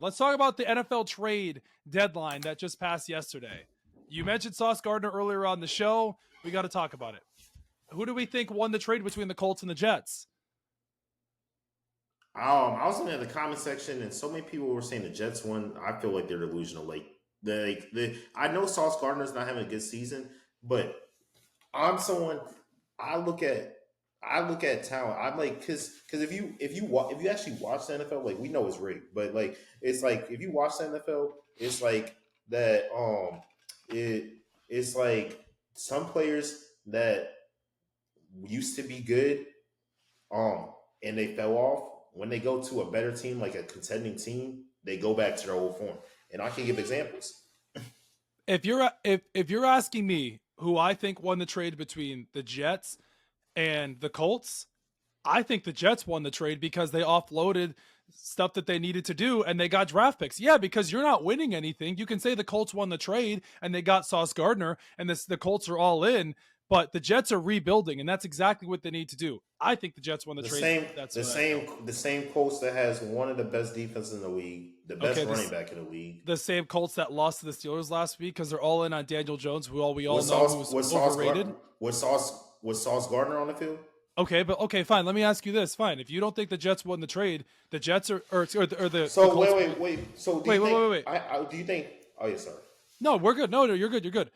Let's talk about the NFL trade deadline that just passed yesterday. You mentioned Sauce Gardner earlier on the show. We got to talk about it. Who do we think won the trade between the Colts and the Jets? I was looking at the comment section, and so many people were saying the Jets won. I feel like they're delusional. I know Sauce Gardner's not having a good season, but I'm someone I look at talent. I'm like because if you actually watch the NFL, like we know it's rigged, but like it's like if you watch the NFL, it's like that. It's like some players that used to be good, and they fell off. When they go to a better team, like a contending team, they go back to their old form. And I can give examples. If you're asking me who I think won the trade between the Jets and the Colts, I think the Jets won the trade because they offloaded stuff that they needed to do and they got draft picks. Yeah, because you're not winning anything. You can say the Colts won the trade and they got Sauce Gardner and the Colts are all in, but the Jets are rebuilding and that's exactly what they need to do. I think the Jets won the trade. The same Colts that has one of the best defenses in the league, the best running back in the league. The same Colts that lost to the Steelers last week because they're all in on Daniel Jones, who we all know who's overrated. Was Sauce Gardner on the field? Okay, fine. Let me ask you this. Fine, if you don't think the Jets won the trade, the Jets or the So the Colts, wait. So wait. Do you think? Oh yeah, sorry. No, we're good. No, you're good. You're good.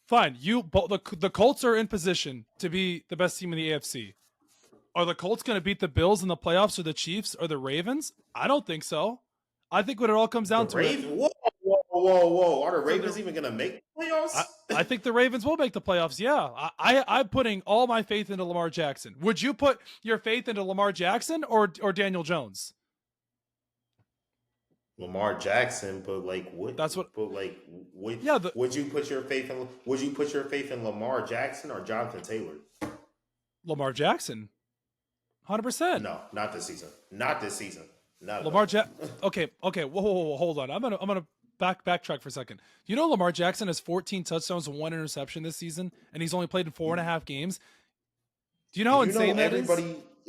Fine. The Colts are in position to be the best team in the AFC. Are the Colts going to beat the Bills in the playoffs or the Chiefs or the Ravens? I don't think so. I think when it all comes down to it. Whoa. Are the Ravens even going to make the playoffs? I think the Ravens will make the playoffs, yeah. I'm putting all my faith into Lamar Jackson. Would you put your faith into Lamar Jackson or Daniel Jones? Lamar Jackson, but like what? That's what. But like, would you put your faith in? Would you put your faith in Lamar Jackson or Jonathan Taylor? Lamar Jackson, 100%. No, not this season. Not this season. Not Lamar Jackson. Okay. Whoa, hold on. I'm gonna backtrack for a second. You know, Lamar Jackson has 14 touchdowns and 1 interception this season, and he's only played in 4.5 games. Do you know how insane that is?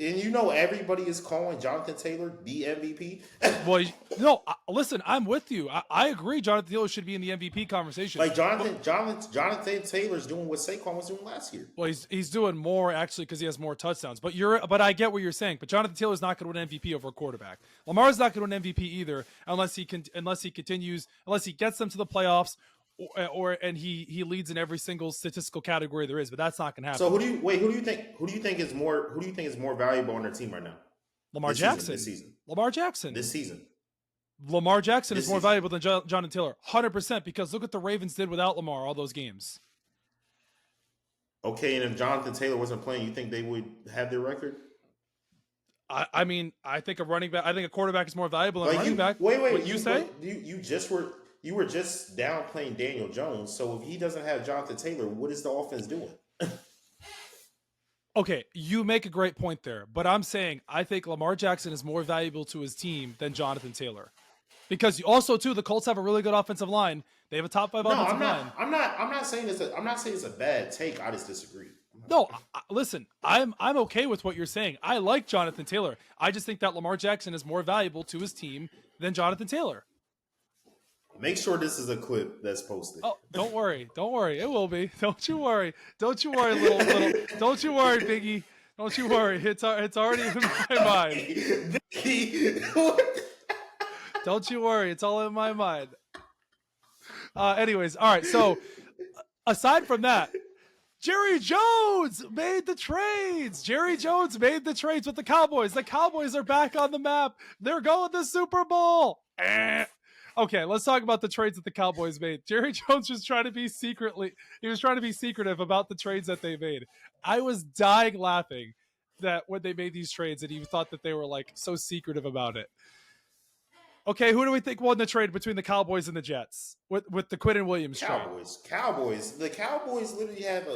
And you know everybody is calling Jonathan Taylor the MVP. Well, no, listen, I'm with you. I agree. Jonathan Taylor should be in the MVP conversation. Like Jonathan Taylor's doing what Saquon was doing last year. Well, he's doing more actually because he has more touchdowns. But I get what you're saying. But Jonathan Taylor's not going to win MVP over a quarterback. Lamar's not going to win MVP either unless he gets them to the playoffs. And he leads in every single statistical category there is, but that's not going to happen. So who do you think is more valuable on their team right now? Lamar Jackson. This season. Lamar Jackson. This season. Lamar Jackson is more valuable than Jonathan Taylor, 100%. Because look what the Ravens did without Lamar all those games. Okay, and if Jonathan Taylor wasn't playing, you think they would have their record? I mean, I think a quarterback is more valuable than a running back. Wait. What you say? You were just downplaying Daniel Jones. So if he doesn't have Jonathan Taylor, what is the offense doing? Okay, you make a great point there, but I'm saying I think Lamar Jackson is more valuable to his team than Jonathan Taylor, because also too the Colts have a really good offensive line. They have a top 5 offensive line. I'm not saying it's a bad take. I just disagree. No, listen, I'm okay with what you're saying. I like Jonathan Taylor. I just think that Lamar Jackson is more valuable to his team than Jonathan Taylor. Make sure this is a clip that's posted. Oh, don't worry. It will be. Don't you worry, little. Don't you worry, Biggie. Don't you worry. It's already in my mind. Don't you worry. It's all in my mind. Anyways, all right. So, aside from that, Jerry Jones made the trades. Jerry Jones made the trades with the Cowboys. The Cowboys are back on the map. They're going to the Super Bowl. Okay, let's talk about the trades that the Cowboys made. Jerry Jones was trying to be secretive about the trades that they made. I was dying laughing that when they made these trades and he thought that they were like so secretive about it. Okay, who do we think won the trade between the Cowboys and the Jets with the Quinnen Williams trade? Cowboys. The Cowboys literally have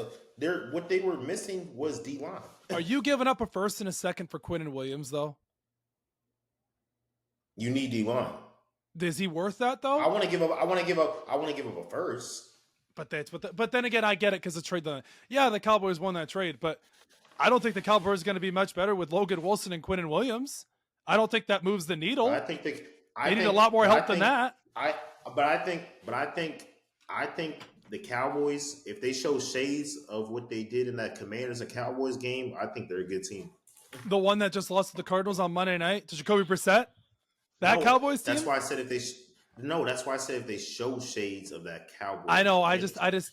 what they were missing was D-line. Are you giving up a first and a second for Quinnen Williams though? You need D-line. Is he worth that though? I want to give up a first. But then again, I get it because the trade. The Cowboys won that trade, but I don't think the Cowboys are going to be much better with Logan Wilson and Quinnen Williams. I don't think that moves the needle. I think I They need a think, lot more but I help than think that. I think the Cowboys, if they show shades of what they did in that Commanders and Cowboys game, I think they're a good team. The one that just lost to the Cardinals on Monday night to Jacoby Brissett. That No, Cowboys team. that's why I said if they. No, that's why I said if they show shades of that Cowboys. I know. I Commanders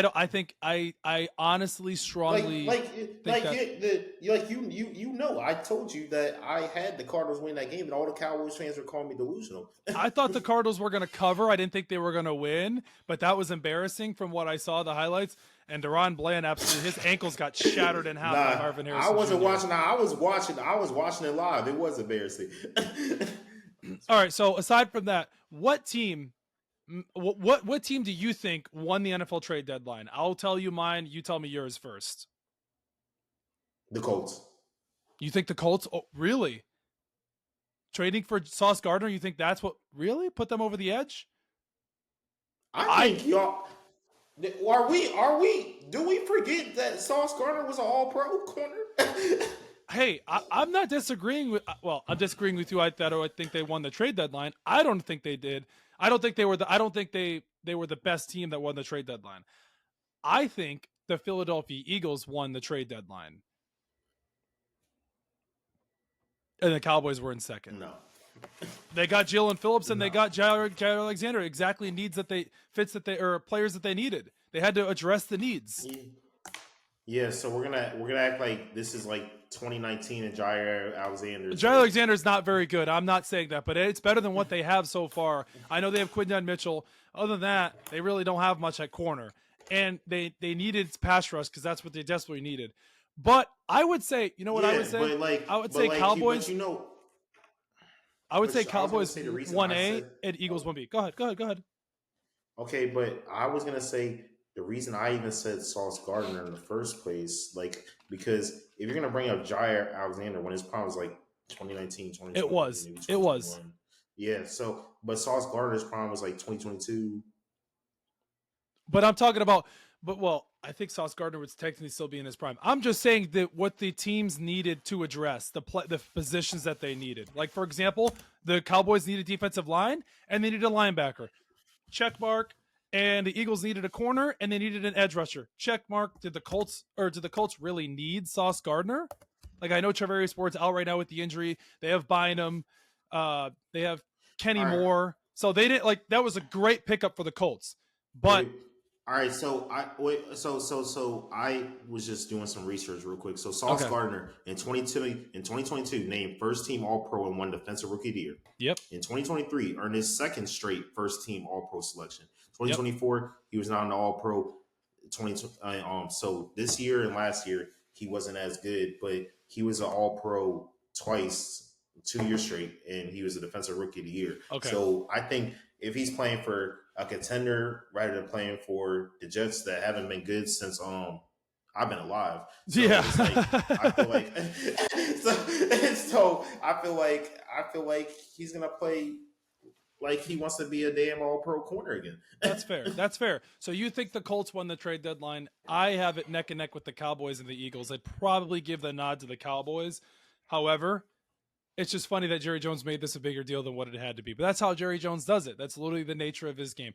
don't. I think I honestly strongly think that you know, I told you that I had the Cardinals win that game, and all the Cowboys fans were calling me delusional. I thought the Cardinals were going to cover. I didn't think they were going to win, but that was embarrassing from what I saw the highlights. And Deron Bland absolutely, his ankles got shattered in half by Marvin Harrison. I wasn't Jr. watching. I was watching it live. It was embarrassing. All right. So aside from that, what team do you think won the NFL trade deadline? I'll tell you mine. You tell me yours first. The Colts. You think the Colts? Oh, really? Trading for Sauce Gardner? You think that's what really put them over the edge? I think y'all. Are we? Do we forget that Sauce Gardner was an All-Pro corner? Hey, I'm not disagreeing with. Well, I'm disagreeing with you. I think they won the trade deadline. I don't think they did. I don't think they were the best team that won the trade deadline. I think the Philadelphia Eagles won the trade deadline, and the Cowboys were in second. No. They got Jalen Phillips and they got Jared Alexander. Exactly players that they needed. They had to address the needs. Yeah, so we're gonna act like this is like 2019 and Jair Alexander. Jair Alexander is not very good. I'm not saying that, but it's better than what they have so far. I know they have Quinton Mitchell. Other than that, they really don't have much at corner, and they needed pass rush because that's what they desperately needed. But I would say, you know what I would say? I would say Cowboys. I would say Cowboys 1A and Eagles 1B. Go ahead. Okay, but I was gonna say the reason I even said Sauce Gardner in the first place, like, because if you're gonna bring up Jair Alexander when his prime was like 2019, 2020, it was. Yeah. So, but Sauce Gardner's prime was like 2022. But I'm talking about. I think Sauce Gardner would technically still be in his prime. I'm just saying that what the teams needed to address, the positions that they needed. Like, for example, the Cowboys needed defensive line, and they needed a linebacker. Check mark. And the Eagles needed a corner, and they needed an edge rusher. Check mark. Did the Colts really need Sauce Gardner? Like, I know Travarius Ward's out right now with the injury. They have Bynum. They have Kenny Moore. So they didn't that was a great pickup for the Colts. But all right, so I was just doing some research real quick. So Sauce Gardner in 2022 named first team All-Pro and won Defensive Rookie of the Year. Yep. In 2023, earned his second straight first team All-Pro selection. 2024, he was not an All-Pro. So this year and last year he wasn't as good, but he was an All-Pro twice, 2 years straight, and he was a Defensive Rookie of the Year. Okay. So I think if he's playing for a contender rather than playing for the Jets that haven't been good since I've been alive. So yeah. It's like, I feel like so I feel like he's gonna play like he wants to be a damn All-Pro corner again. That's fair. So you think the Colts won the trade deadline? I have it neck and neck with the Cowboys and the Eagles. I'd probably give the nod to the Cowboys. However, it's just funny that Jerry Jones made this a bigger deal than what it had to be. But that's how Jerry Jones does it. That's literally the nature of his game.